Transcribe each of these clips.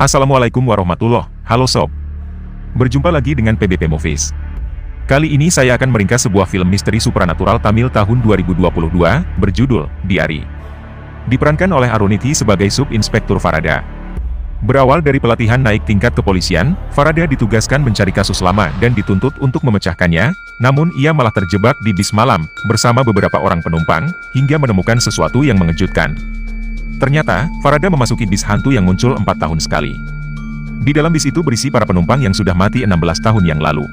Assalamualaikum warahmatullahi wabarakatuh. Halo sob. Berjumpa lagi dengan PBP Movies. Kali ini saya akan meringkas sebuah film misteri supranatural Tamil tahun 2022, berjudul Diari. Diperankan oleh Aruniti sebagai Sub-Inspektur Farada. Berawal dari pelatihan naik tingkat kepolisian, Farada ditugaskan mencari kasus lama dan dituntut untuk memecahkannya, namun ia malah terjebak di bis malam, bersama beberapa orang penumpang, hingga menemukan sesuatu yang mengejutkan. Ternyata, Farada memasuki bis hantu yang muncul 4 tahun sekali. Di dalam bis itu berisi para penumpang yang sudah mati 16 tahun yang lalu.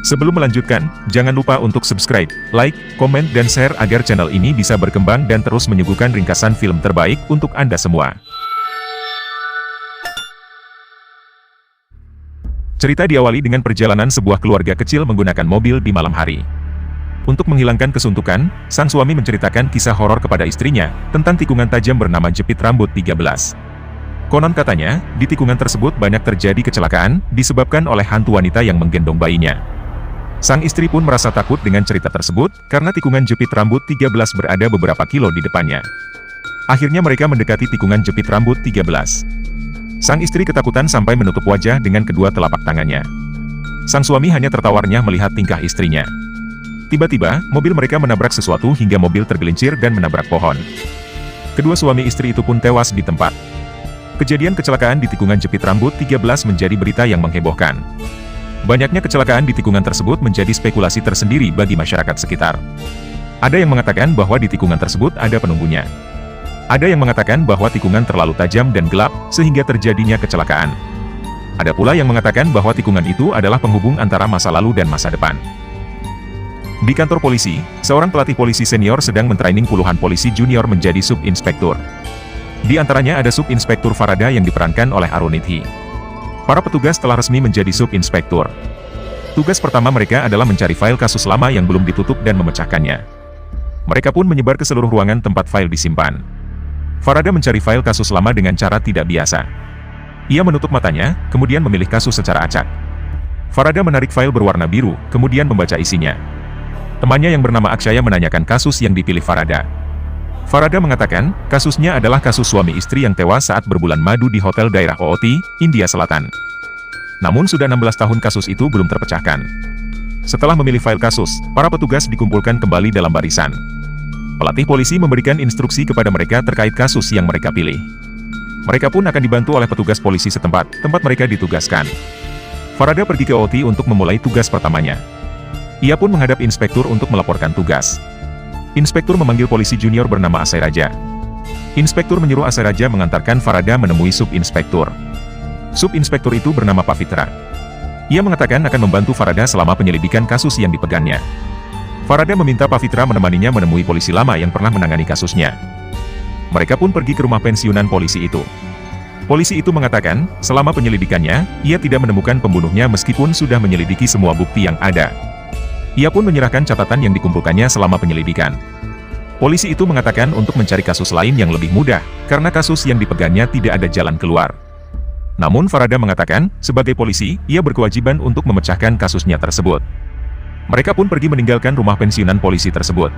Sebelum melanjutkan, jangan lupa untuk subscribe, like, komen, dan share agar channel ini bisa berkembang dan terus menyuguhkan ringkasan film terbaik untuk Anda semua. Cerita diawali dengan perjalanan sebuah keluarga kecil menggunakan mobil di malam hari. Untuk menghilangkan kesuntukan, sang suami menceritakan kisah horor kepada istrinya, tentang tikungan tajam bernama Jepit Rambut 13. Konon katanya, di tikungan tersebut banyak terjadi kecelakaan, disebabkan oleh hantu wanita yang menggendong bayinya. Sang istri pun merasa takut dengan cerita tersebut, karena tikungan Jepit Rambut 13 berada beberapa kilo di depannya. Akhirnya mereka mendekati tikungan Jepit Rambut 13. Sang istri ketakutan sampai menutup wajah dengan kedua telapak tangannya. Sang suami hanya tertawarnya melihat tingkah istrinya. Tiba-tiba, mobil mereka menabrak sesuatu hingga mobil tergelincir dan menabrak pohon. Kedua suami istri itu pun tewas di tempat. Kejadian kecelakaan di tikungan Jepit Rambut 13 menjadi berita yang menghebohkan. Banyaknya kecelakaan di tikungan tersebut menjadi spekulasi tersendiri bagi masyarakat sekitar. Ada yang mengatakan bahwa di tikungan tersebut ada penunggunya. Ada yang mengatakan bahwa tikungan terlalu tajam dan gelap, sehingga terjadinya kecelakaan. Ada pula yang mengatakan bahwa tikungan itu adalah penghubung antara masa lalu dan masa depan. Di kantor polisi, seorang pelatih polisi senior sedang mentraining puluhan polisi junior menjadi sub-inspektur. Di antaranya ada sub-inspektur Farada yang diperankan oleh Aruniti. Para petugas telah resmi menjadi sub-inspektur. Tugas pertama mereka adalah mencari file kasus lama yang belum ditutup dan memecahkannya. Mereka pun menyebar ke seluruh ruangan tempat file disimpan. Farada mencari file kasus lama dengan cara tidak biasa. Ia menutup matanya, kemudian memilih kasus secara acak. Farada menarik file berwarna biru, kemudian membaca isinya. Temannya yang bernama Akshaya menanyakan kasus yang dipilih Farada. Farada mengatakan, kasusnya adalah kasus suami istri yang tewas saat berbulan madu di hotel daerah Ooti, India Selatan. Namun sudah 16 tahun kasus itu belum terpecahkan. Setelah memilih file kasus, para petugas dikumpulkan kembali dalam barisan. Pelatih polisi memberikan instruksi kepada mereka terkait kasus yang mereka pilih. Mereka pun akan dibantu oleh petugas polisi setempat, tempat mereka ditugaskan. Farada pergi ke Ooti untuk memulai tugas pertamanya. Ia pun menghadap inspektur untuk melaporkan tugas. Inspektur memanggil polisi junior bernama Asai Raja. Inspektur menyuruh Asai Raja mengantarkan Farada menemui sub-inspektur. Sub-inspektur itu bernama Pak Fitra. Ia mengatakan akan membantu Farada selama penyelidikan kasus yang dipegangnya. Farada meminta Pak Fitra menemaninya menemui polisi lama yang pernah menangani kasusnya. Mereka pun pergi ke rumah pensiunan polisi itu. Polisi itu mengatakan, selama penyelidikannya, ia tidak menemukan pembunuhnya meskipun sudah menyelidiki semua bukti yang ada. Ia pun menyerahkan catatan yang dikumpulkannya selama penyelidikan. Polisi itu mengatakan untuk mencari kasus lain yang lebih mudah, karena kasus yang dipegangnya tidak ada jalan keluar. Namun Farada mengatakan, sebagai polisi, ia berkewajiban untuk memecahkan kasusnya tersebut. Mereka pun pergi meninggalkan rumah pensiunan polisi tersebut.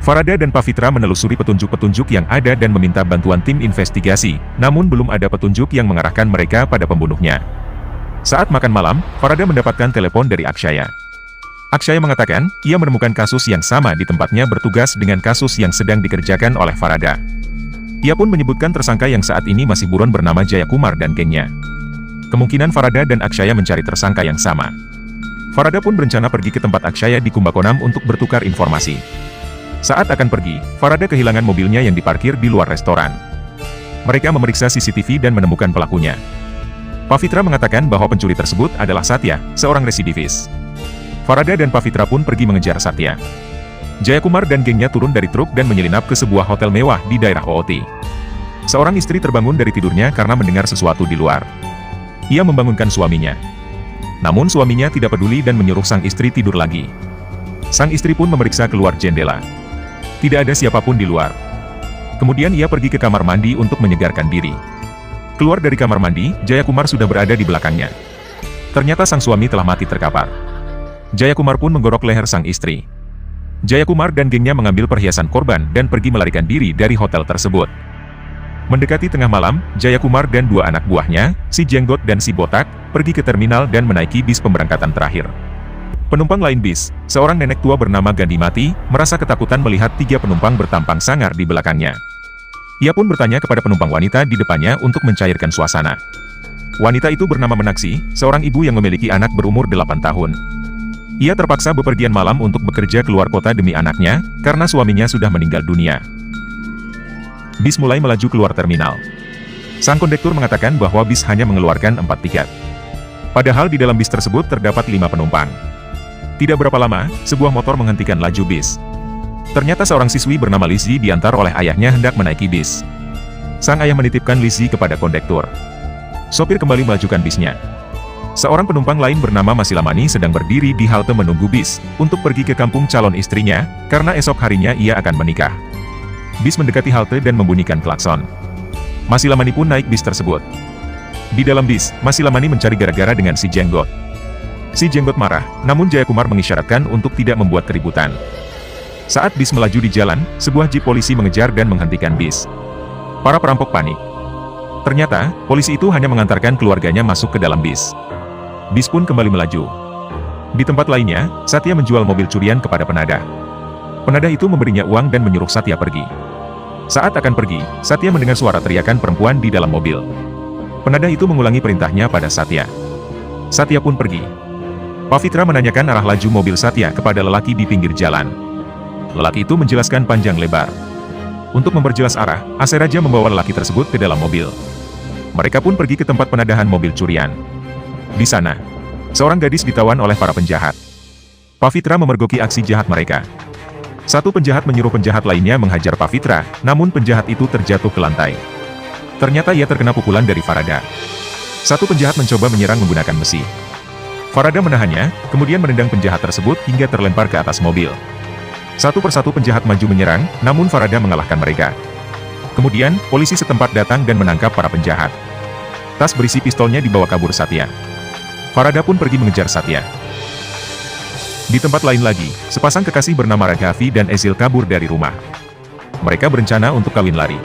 Farada dan Pak Fitra menelusuri petunjuk-petunjuk yang ada dan meminta bantuan tim investigasi, namun belum ada petunjuk yang mengarahkan mereka pada pembunuhnya. Saat makan malam, Farada mendapatkan telepon dari Akshaya. Akshaya mengatakan, ia menemukan kasus yang sama di tempatnya bertugas dengan kasus yang sedang dikerjakan oleh Farada. Ia pun menyebutkan tersangka yang saat ini masih buron bernama Jayakumar dan gengnya. Kemungkinan Farada dan Akshaya mencari tersangka yang sama. Farada pun berencana pergi ke tempat Akshaya di Kumbakonam untuk bertukar informasi. Saat akan pergi, Farada kehilangan mobilnya yang diparkir di luar restoran. Mereka memeriksa CCTV dan menemukan pelakunya. Pak Fitra mengatakan bahwa pencuri tersebut adalah Satya, seorang residivis. Farada dan Pak Fitra pun pergi mengejar Satya. Jayakumar dan gengnya turun dari truk dan menyelinap ke sebuah hotel mewah di daerah Ooti. Seorang istri terbangun dari tidurnya karena mendengar sesuatu di luar. Ia membangunkan suaminya. Namun suaminya tidak peduli dan menyuruh sang istri tidur lagi. Sang istri pun memeriksa keluar jendela. Tidak ada siapapun di luar. Kemudian ia pergi ke kamar mandi untuk menyegarkan diri. Keluar dari kamar mandi, Jayakumar sudah berada di belakangnya. Ternyata sang suami telah mati terkapar. Jayakumar pun menggorok leher sang istri. Jayakumar dan gengnya mengambil perhiasan korban dan pergi melarikan diri dari hotel tersebut. Mendekati tengah malam, Jayakumar dan dua anak buahnya, si Jenggot dan si Botak, pergi ke terminal dan menaiki bis pemberangkatan terakhir. Penumpang lain bis, seorang nenek tua bernama Gandimati, merasa ketakutan melihat 3 penumpang bertampang sangar di belakangnya. Ia pun bertanya kepada penumpang wanita di depannya untuk mencairkan suasana. Wanita itu bernama Menaksi, seorang ibu yang memiliki anak berumur 8 tahun. Ia terpaksa bepergian malam untuk bekerja keluar kota demi anaknya, karena suaminya sudah meninggal dunia. Bis mulai melaju keluar terminal. Sang kondektur mengatakan bahwa bis hanya mengeluarkan 4 tiket. Padahal di dalam bis tersebut terdapat 5 penumpang. Tidak berapa lama, sebuah motor menghentikan laju bis. Ternyata seorang siswi bernama Lizzie diantar oleh ayahnya hendak menaiki bis. Sang ayah menitipkan Lizzie kepada kondektur. Sopir kembali melajukan bisnya. Seorang penumpang lain bernama Masilamani sedang berdiri di halte menunggu bis, untuk pergi ke kampung calon istrinya, karena esok harinya ia akan menikah. Bis mendekati halte dan membunyikan klakson. Masilamani pun naik bis tersebut. Di dalam bis, Masilamani mencari gara-gara dengan si Jenggot. Si Jenggot marah, namun Jayakumar mengisyaratkan untuk tidak membuat keributan. Saat bis melaju di jalan, sebuah jeep polisi mengejar dan menghentikan bis. Para perampok panik. Ternyata, polisi itu hanya mengantarkan keluarganya masuk ke dalam bis. Bis pun kembali melaju. Di tempat lainnya, Satya menjual mobil curian kepada penadah. Penadah itu memberinya uang dan menyuruh Satya pergi. Saat akan pergi, Satya mendengar suara teriakan perempuan di dalam mobil. Penadah itu mengulangi perintahnya pada Satya. Satya pun pergi. Pavitra menanyakan arah laju mobil Satya kepada lelaki di pinggir jalan. Lelaki itu menjelaskan panjang lebar. Untuk memperjelas arah, Aseraja membawa lelaki tersebut ke dalam mobil. Mereka pun pergi ke tempat penadahan mobil curian. Di sana, seorang gadis ditawan oleh para penjahat. Pavitra memergoki aksi jahat mereka. Satu penjahat menyuruh penjahat lainnya menghajar Pavitra, namun penjahat itu terjatuh ke lantai. Ternyata ia terkena pukulan dari Farada. Satu penjahat mencoba menyerang menggunakan besi. Farada menahannya, kemudian menendang penjahat tersebut hingga terlempar ke atas mobil. Satu persatu penjahat maju menyerang, namun Farada mengalahkan mereka. Kemudian, polisi setempat datang dan menangkap para penjahat. Tas berisi pistolnya dibawa kabur Satya. Farada pun pergi mengejar Satya. Di tempat lain lagi, sepasang kekasih bernama Raghavi dan Ezil kabur dari rumah. Mereka berencana untuk kawin lari.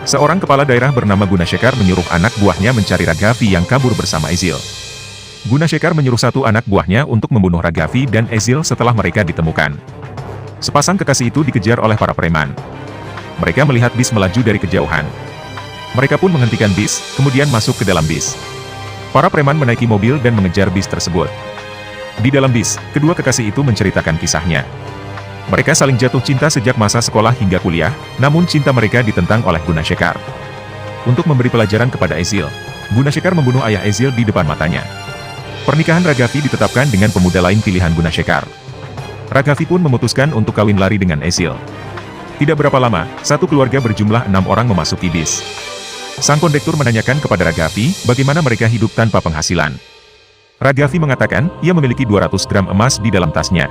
Seorang kepala daerah bernama Gunashekar menyuruh anak buahnya mencari Raghavi yang kabur bersama Ezil. Gunashekar menyuruh satu anak buahnya untuk membunuh Raghavi dan Ezil setelah mereka ditemukan. Sepasang kekasih itu dikejar oleh para preman. Mereka melihat bis melaju dari kejauhan. Mereka pun menghentikan bis, kemudian masuk ke dalam bis. Para preman menaiki mobil dan mengejar bis tersebut. Di dalam bis, kedua kekasih itu menceritakan kisahnya. Mereka saling jatuh cinta sejak masa sekolah hingga kuliah, namun cinta mereka ditentang oleh Gunashekar. Untuk memberi pelajaran kepada Ezil, Gunashekar membunuh ayah Ezil di depan matanya. Pernikahan Raghavi ditetapkan dengan pemuda lain pilihan Gunashekar. Raghavi pun memutuskan untuk kawin lari dengan Ezil. Tidak berapa lama, satu keluarga berjumlah 6 orang memasuki bis. Sang kondektur menanyakan kepada Raghavi, bagaimana mereka hidup tanpa penghasilan. Raghavi mengatakan, ia memiliki 200 gram emas di dalam tasnya.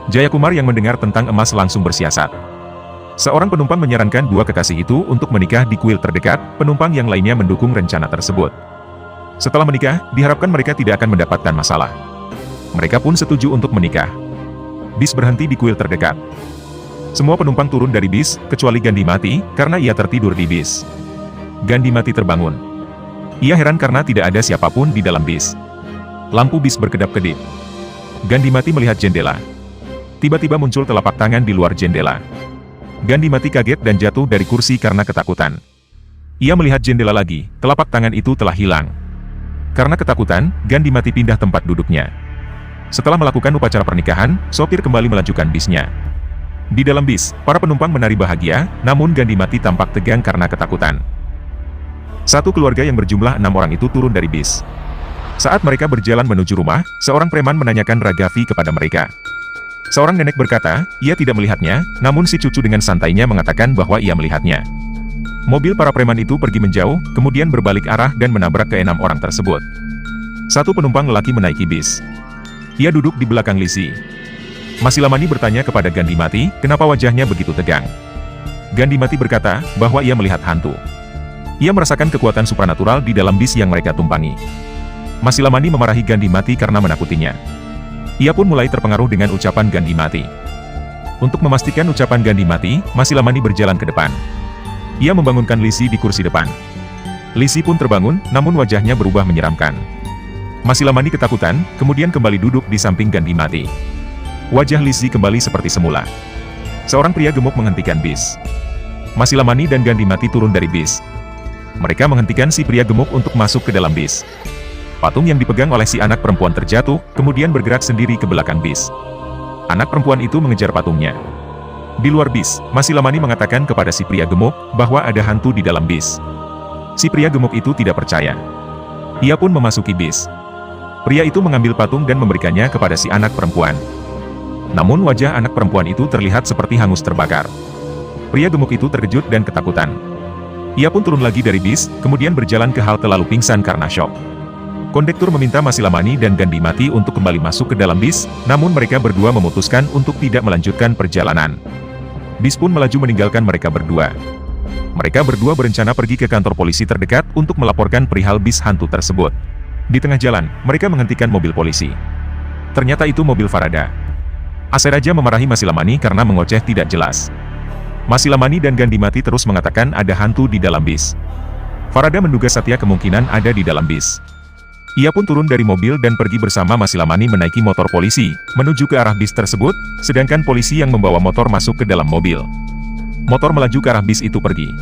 Jayakumar yang mendengar tentang emas langsung bersiasat. Seorang penumpang menyarankan dua kekasih itu untuk menikah di kuil terdekat, penumpang yang lainnya mendukung rencana tersebut. Setelah menikah, diharapkan mereka tidak akan mendapatkan masalah. Mereka pun setuju untuk menikah. Bis berhenti di kuil terdekat. Semua penumpang turun dari bis, kecuali Gandimati, karena ia tertidur di bis. Gandimati terbangun. Ia heran karena tidak ada siapapun di dalam bis. Lampu bis berkedap-kedip. Gandimati melihat jendela. Tiba-tiba muncul telapak tangan di luar jendela. Gandimati kaget dan jatuh dari kursi karena ketakutan. Ia melihat jendela lagi, telapak tangan itu telah hilang. Karena ketakutan, Gandimati pindah tempat duduknya. Setelah melakukan upacara pernikahan, sopir kembali melajukan bisnya. Di dalam bis, para penumpang menari bahagia, namun Gandimati tampak tegang karena ketakutan. Satu keluarga yang berjumlah 6 orang itu turun dari bis. Saat mereka berjalan menuju rumah, seorang preman menanyakan Raghavi kepada mereka. Seorang nenek berkata, ia tidak melihatnya, namun si cucu dengan santainya mengatakan bahwa ia melihatnya. Mobil para preman itu pergi menjauh, kemudian berbalik arah dan menabrak ke 6 orang tersebut. Satu penumpang lelaki menaiki bis. Ia duduk di belakang Lizzie. Masilamani bertanya kepada Gandimati, kenapa wajahnya begitu tegang. Gandimati berkata, bahwa ia melihat hantu. Ia merasakan kekuatan supranatural di dalam bis yang mereka tumpangi. Masilamani memarahi Gandimati karena menakutinya. Ia pun mulai terpengaruh dengan ucapan Gandimati. Untuk memastikan ucapan Gandimati, Masilamani berjalan ke depan. Ia membangunkan Lizzie di kursi depan. Lizzie pun terbangun, namun wajahnya berubah menyeramkan. Masilamani ketakutan, kemudian kembali duduk di samping Gandhimati. Wajah Lizzie kembali seperti semula. Seorang pria gemuk menghentikan bis. Masilamani dan Gandhimati turun dari bis. Mereka menghentikan si pria gemuk untuk masuk ke dalam bis. Patung yang dipegang oleh si anak perempuan terjatuh, kemudian bergerak sendiri ke belakang bis. Anak perempuan itu mengejar patungnya. Di luar bis, Masilamani mengatakan kepada si pria gemuk bahwa ada hantu di dalam bis. Si pria gemuk itu tidak percaya. Ia pun memasuki bis. Pria itu mengambil patung dan memberikannya kepada si anak perempuan. Namun wajah anak perempuan itu terlihat seperti hangus terbakar. Pria gemuk itu terkejut dan ketakutan. Ia pun turun lagi dari bis, kemudian berjalan ke halte lalu pingsan karena syok. Kondektur meminta Masilamani dan Gandhimati untuk kembali masuk ke dalam bis, namun mereka berdua memutuskan untuk tidak melanjutkan perjalanan. Bis pun melaju meninggalkan mereka berdua. Mereka berdua berencana pergi ke kantor polisi terdekat untuk melaporkan perihal bis hantu tersebut. Di tengah jalan, mereka menghentikan mobil polisi. Ternyata itu mobil Farada. Aseraja memarahi Masilamani karena mengoceh tidak jelas. Masilamani dan Gandhimati terus mengatakan ada hantu di dalam bis. Farada menduga Satya kemungkinan ada di dalam bis. Ia pun turun dari mobil dan pergi bersama Masilamani menaiki motor polisi, menuju ke arah bis tersebut, sedangkan polisi yang membawa motor masuk ke dalam mobil. Motor melaju ke arah bis itu pergi.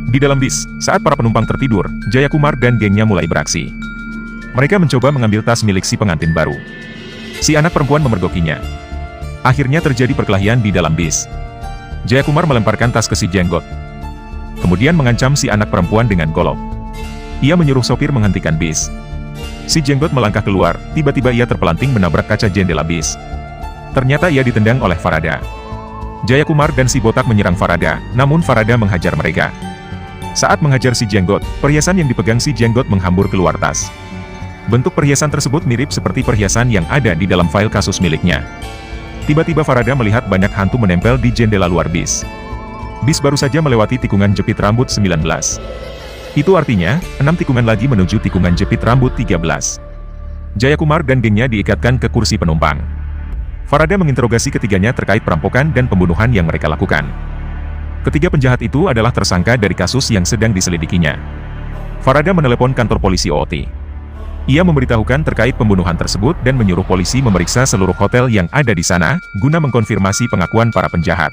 Di dalam bis, saat para penumpang tertidur, Jayakumar dan gengnya mulai beraksi. Mereka mencoba mengambil tas milik si pengantin baru. Si anak perempuan memergokinya. Akhirnya terjadi perkelahian di dalam bis. Jayakumar melemparkan tas ke si Jenggot. Kemudian mengancam si anak perempuan dengan golok. Ia menyuruh sopir menghentikan bis. Si Jenggot melangkah keluar, tiba-tiba ia terpelanting menabrak kaca jendela bis. Ternyata ia ditendang oleh Farada. Jayakumar dan si botak menyerang Farada, namun Farada menghajar mereka. Saat menghajar si Jenggot, perhiasan yang dipegang si Jenggot menghambur keluar tas. Bentuk perhiasan tersebut mirip seperti perhiasan yang ada di dalam file kasus miliknya. Tiba-tiba Farada melihat banyak hantu menempel di jendela luar bis. Bis baru saja melewati tikungan jepit rambut 19. Itu artinya, 6 tikungan lagi menuju tikungan jepit rambut 13. Jayakumar dan gengnya diikatkan ke kursi penumpang. Farada menginterogasi ketiganya terkait perampokan dan pembunuhan yang mereka lakukan. Ketiga penjahat itu adalah tersangka dari kasus yang sedang diselidikinya. Farada menelepon kantor polisi OT. Ia memberitahukan terkait pembunuhan tersebut dan menyuruh polisi memeriksa seluruh hotel yang ada di sana, guna mengkonfirmasi pengakuan para penjahat.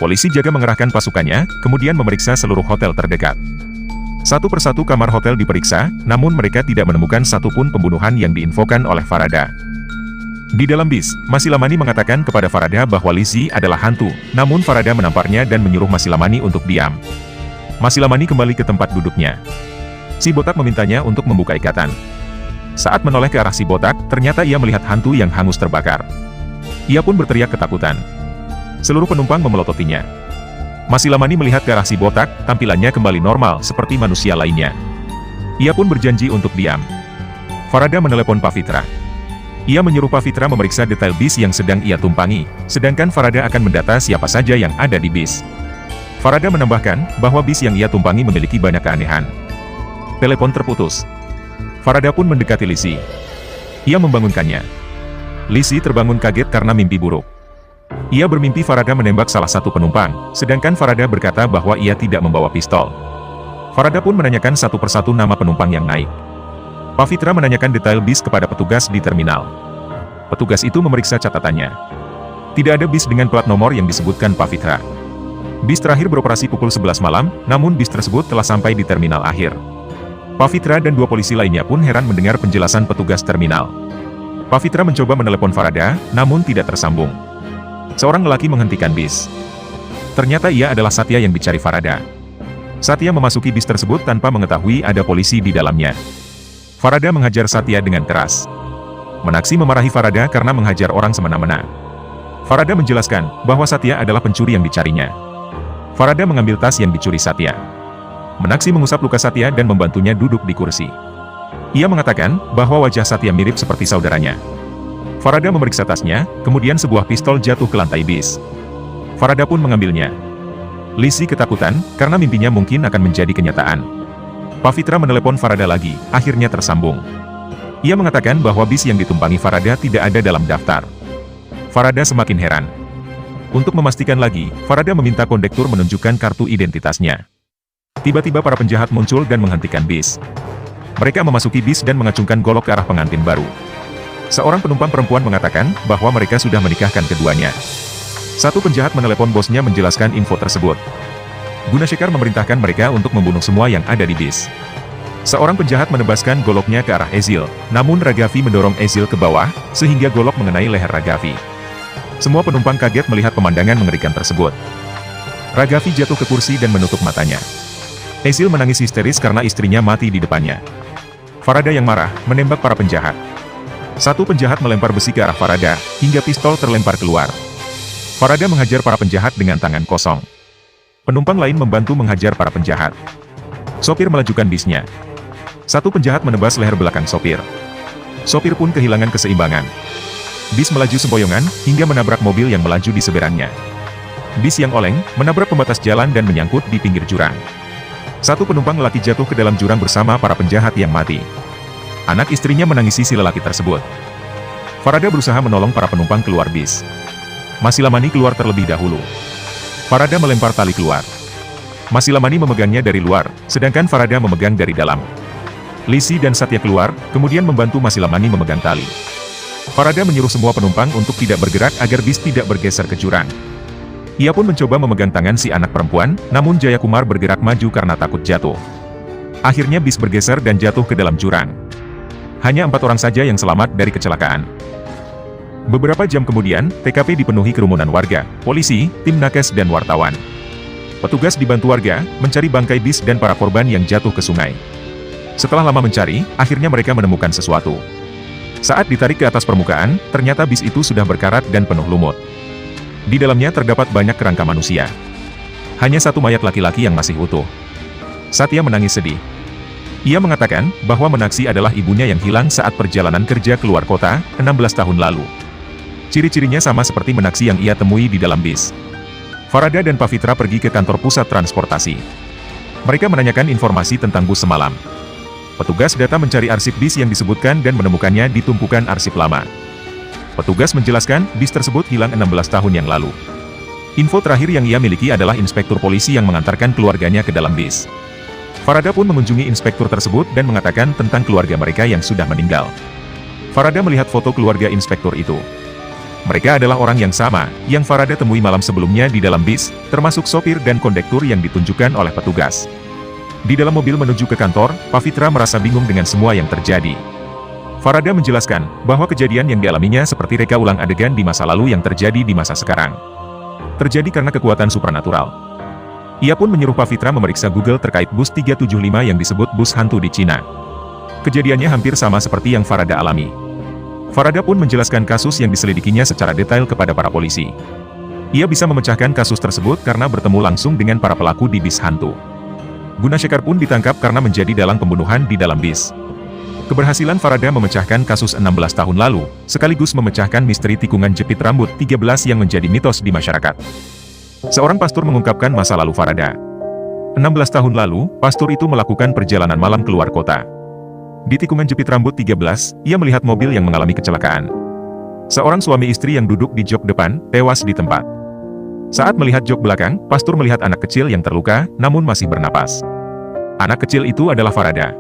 Polisi juga mengerahkan pasukannya, kemudian memeriksa seluruh hotel terdekat. Satu persatu kamar hotel diperiksa, namun mereka tidak menemukan satupun pembunuhan yang diinfokan oleh Farada. Di dalam bis, Masilamani mengatakan kepada Farada bahwa Lizzie adalah hantu, namun Farada menamparnya dan menyuruh Masilamani untuk diam. Masilamani kembali ke tempat duduknya. Si botak memintanya untuk membuka ikatan. Saat menoleh ke arah si botak, ternyata ia melihat hantu yang hangus terbakar. Ia pun berteriak ketakutan. Seluruh penumpang memelototinya. Masilamani melihat ke arah si botak, tampilannya kembali normal seperti manusia lainnya. Ia pun berjanji untuk diam. Farada menelepon Pavitra. Ia menyuruh Pavitra memeriksa detail bis yang sedang ia tumpangi, sedangkan Farada akan mendata siapa saja yang ada di bis. Farada menambahkan bahwa bis yang ia tumpangi memiliki banyak keanehan. Telepon terputus. Farada pun mendekati Lizzie. Ia membangunkannya. Lizzie terbangun kaget karena mimpi buruk. Ia bermimpi Farada menembak salah satu penumpang, sedangkan Farada berkata bahwa ia tidak membawa pistol. Farada pun menanyakan satu persatu nama penumpang yang naik. Pavitra menanyakan detail bis kepada petugas di terminal. Petugas itu memeriksa catatannya. Tidak ada bis dengan plat nomor yang disebutkan Pavitra. Bis terakhir beroperasi pukul 11 malam, namun bis tersebut telah sampai di terminal akhir. Pavitra dan dua polisi lainnya pun heran mendengar penjelasan petugas terminal. Pavitra mencoba menelepon Farada, namun tidak tersambung. Seorang lelaki menghentikan bis. Ternyata ia adalah Satya yang dicari Farada. Satya memasuki bis tersebut tanpa mengetahui ada polisi di dalamnya. Farada menghajar Satya dengan keras. Menaksi memarahi Farada karena menghajar orang semena-mena. Farada menjelaskan bahwa Satya adalah pencuri yang dicarinya. Farada mengambil tas yang dicuri Satya. Menaksi mengusap luka Satya dan membantunya duduk di kursi. Ia mengatakan bahwa wajah Satya mirip seperti saudaranya. Farada memeriksa tasnya, kemudian sebuah pistol jatuh ke lantai bis. Farada pun mengambilnya. Lizzie ketakutan, karena mimpinya mungkin akan menjadi kenyataan. Pavitra menelepon Farada lagi, akhirnya tersambung. Ia mengatakan bahwa bis yang ditumpangi Farada tidak ada dalam daftar. Farada semakin heran. Untuk memastikan lagi, Farada meminta kondektur menunjukkan kartu identitasnya. Tiba-tiba para penjahat muncul dan menghentikan bis. Mereka memasuki bis dan mengacungkan golok ke arah pengantin baru. Seorang penumpang perempuan mengatakan bahwa mereka sudah menikahkan keduanya. Satu penjahat menelepon bosnya menjelaskan info tersebut. Gunashekar memerintahkan mereka untuk membunuh semua yang ada di bis. Seorang penjahat menebaskan goloknya ke arah Ezil, namun Ragavi mendorong Ezil ke bawah, sehingga golok mengenai leher Ragavi. Semua penumpang kaget melihat pemandangan mengerikan tersebut. Ragavi jatuh ke kursi dan menutup matanya. Ezil menangis histeris karena istrinya mati di depannya. Farada yang marah, menembak para penjahat. Satu penjahat melempar besi ke arah Farada, hingga pistol terlempar keluar. Farada menghajar para penjahat dengan tangan kosong. Penumpang lain membantu menghajar para penjahat. Sopir melajukan bisnya. Satu penjahat menebas leher belakang sopir. Sopir pun kehilangan keseimbangan. Bis melaju sempoyongan, hingga menabrak mobil yang melaju di seberangnya. Bis yang oleng, menabrak pembatas jalan dan menyangkut di pinggir jurang. Satu penumpang lelaki jatuh ke dalam jurang bersama para penjahat yang mati. Anak istrinya menangisi si lelaki tersebut. Farada berusaha menolong para penumpang keluar bis. Masilamani keluar terlebih dahulu. Farada melempar tali keluar. Masilamani memegangnya dari luar, sedangkan Farada memegang dari dalam. Lisi dan Satya keluar, kemudian membantu Masilamani memegang tali. Farada menyuruh semua penumpang untuk tidak bergerak agar bis tidak bergeser ke jurang. Ia pun mencoba memegang tangan si anak perempuan, namun Jayakumar bergerak maju karena takut jatuh. Akhirnya bis bergeser dan jatuh ke dalam jurang. Hanya 4 orang saja yang selamat dari kecelakaan. Beberapa jam kemudian, TKP dipenuhi kerumunan warga, polisi, tim nakes dan wartawan. Petugas dibantu warga, mencari bangkai bis dan para korban yang jatuh ke sungai. Setelah lama mencari, akhirnya mereka menemukan sesuatu. Saat ditarik ke atas permukaan, ternyata bis itu sudah berkarat dan penuh lumut. Di dalamnya terdapat banyak kerangka manusia. Hanya satu mayat laki-laki yang masih utuh. Satya menangis sedih. Ia mengatakan bahwa Menaksi adalah ibunya yang hilang saat perjalanan kerja keluar kota, 16 tahun lalu. Ciri-cirinya sama seperti Menaksi yang ia temui di dalam bis. Farada dan Pavitra pergi ke kantor pusat transportasi. Mereka menanyakan informasi tentang bus semalam. Petugas data mencari arsip bis yang disebutkan dan menemukannya di tumpukan arsip lama. Petugas menjelaskan, bis tersebut hilang 16 tahun yang lalu. Info terakhir yang ia miliki adalah inspektur polisi yang mengantarkan keluarganya ke dalam bis. Farada pun mengunjungi inspektur tersebut dan mengatakan tentang keluarga mereka yang sudah meninggal. Farada melihat foto keluarga inspektur itu. Mereka adalah orang yang sama, yang Farada temui malam sebelumnya di dalam bis, termasuk sopir dan kondektur yang ditunjukkan oleh petugas. Di dalam mobil menuju ke kantor, Pavitra merasa bingung dengan semua yang terjadi. Farada menjelaskan bahwa kejadian yang dialaminya seperti reka ulang adegan di masa lalu yang terjadi di masa sekarang. Terjadi karena kekuatan supranatural. Ia pun menyuruh Pavitra memeriksa Google terkait bus 375 yang disebut bus hantu di Cina. Kejadiannya hampir sama seperti yang Farada alami. Farada pun menjelaskan kasus yang diselidikinya secara detail kepada para polisi. Ia bisa memecahkan kasus tersebut karena bertemu langsung dengan para pelaku di bis hantu. Gunashekar pun ditangkap karena menjadi dalang pembunuhan di dalam bis. Keberhasilan Farada memecahkan kasus 16 tahun lalu, sekaligus memecahkan misteri tikungan jepit rambut 13 yang menjadi mitos di masyarakat. Seorang pastor mengungkapkan masa lalu Farada. 16 tahun lalu, pastor itu melakukan perjalanan malam keluar kota. Di tikungan jepit rambut 13, ia melihat mobil yang mengalami kecelakaan. Seorang suami istri yang duduk di jok depan, tewas di tempat. Saat melihat jok belakang, pastor melihat anak kecil yang terluka, namun masih bernapas. Anak kecil itu adalah Farada.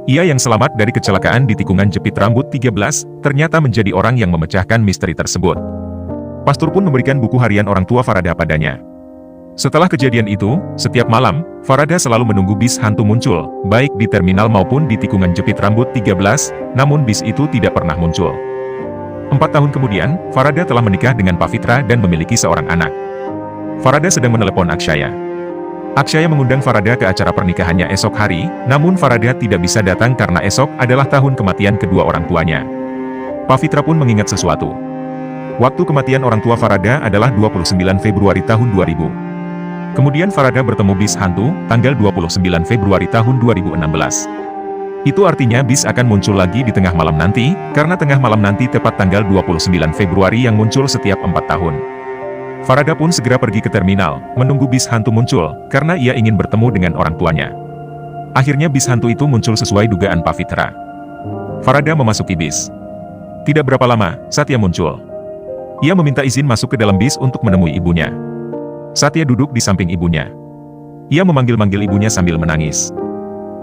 Ia yang selamat dari kecelakaan di tikungan jepit rambut 13, ternyata menjadi orang yang memecahkan misteri tersebut. Pastor pun memberikan buku harian orang tua Farada padanya. Setelah kejadian itu, setiap malam, Farada selalu menunggu bis hantu muncul, baik di terminal maupun di tikungan jepit rambut 13, namun bis itu tidak pernah muncul. 4 tahun kemudian, Farada telah menikah dengan Pavitra dan memiliki seorang anak. Farada sedang menelepon Akshaya. Akshaya mengundang Farada ke acara pernikahannya esok hari, namun Farada tidak bisa datang karena esok adalah tahun kematian kedua orang tuanya. Pavitra pun mengingat sesuatu. Waktu kematian orang tua Farada adalah 29 Februari tahun 2000. Kemudian Farada bertemu bis hantu, tanggal 29 Februari tahun 2016. Itu artinya bis akan muncul lagi di tengah malam nanti, karena tengah malam nanti tepat tanggal 29 Februari yang muncul setiap 4 tahun. Farada pun segera pergi ke terminal, menunggu bis hantu muncul, karena ia ingin bertemu dengan orang tuanya. Akhirnya bis hantu itu muncul sesuai dugaan Pavitra. Farada memasuki bis. Tidak berapa lama, Satya muncul. Ia meminta izin masuk ke dalam bis untuk menemui ibunya. Saat ia duduk di samping ibunya, ia memanggil-manggil ibunya sambil menangis.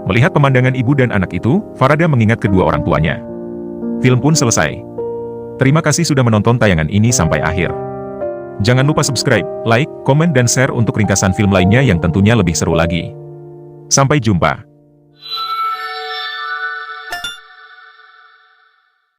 Melihat pemandangan ibu dan anak itu, Farada mengingat kedua orang tuanya. Film pun selesai. Terima kasih sudah menonton tayangan ini sampai akhir. Jangan lupa subscribe, like, komen dan share untuk ringkasan film lainnya yang tentunya lebih seru lagi. Sampai jumpa.